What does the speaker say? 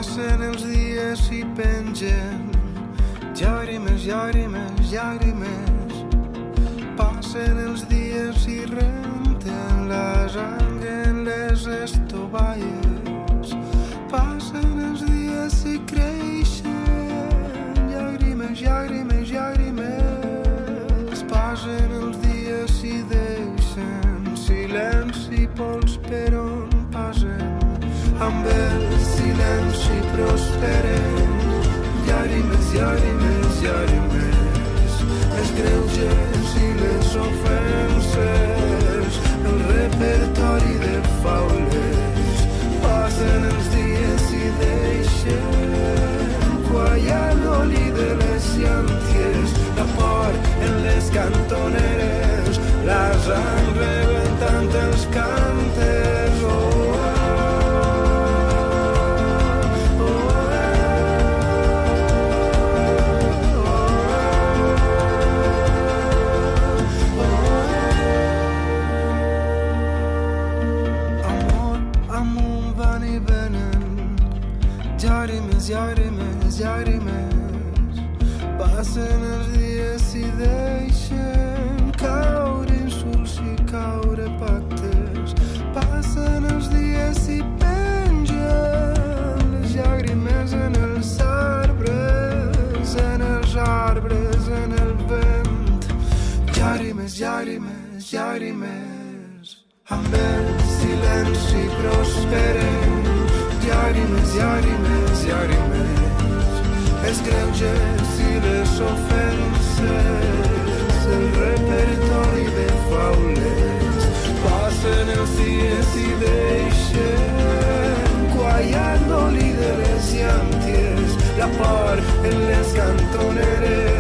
Passen els dies i pengen llàgrimes, llàgrimes, llàgrimes. Passen els dies i renten la sang en les estovalles. Passen els dies i creixen llàgrimes, llàgrimes, llàgrimes. Passen els dies i deixen silenci i pols per on passen. Amb el silenci prosperen llàgrimes, llàgrimes, llàgrimes. Els greuges i les ofenses, el repertori de faules. Passen els dies i deixen quallar l'oli de les llànties, la por en les cantoneres, la sang rebentant els cànters. Llàgrimes, llàgrimes. Passen els dies i deixen caure insults i caure pactes. Passen els dies i pengen les llàgrimes en els arbres, en els arbres, en el vent. Llàgrimes, llàgrimes, llàgrimes. Amb el silenci prosperen llàgrimes, llàgrimes, llàgrimes. Els greuges i les ofenses, el repertori de faules. Passen els dies i deixen quallar l'oli de les llànties, la por en les cantoneres.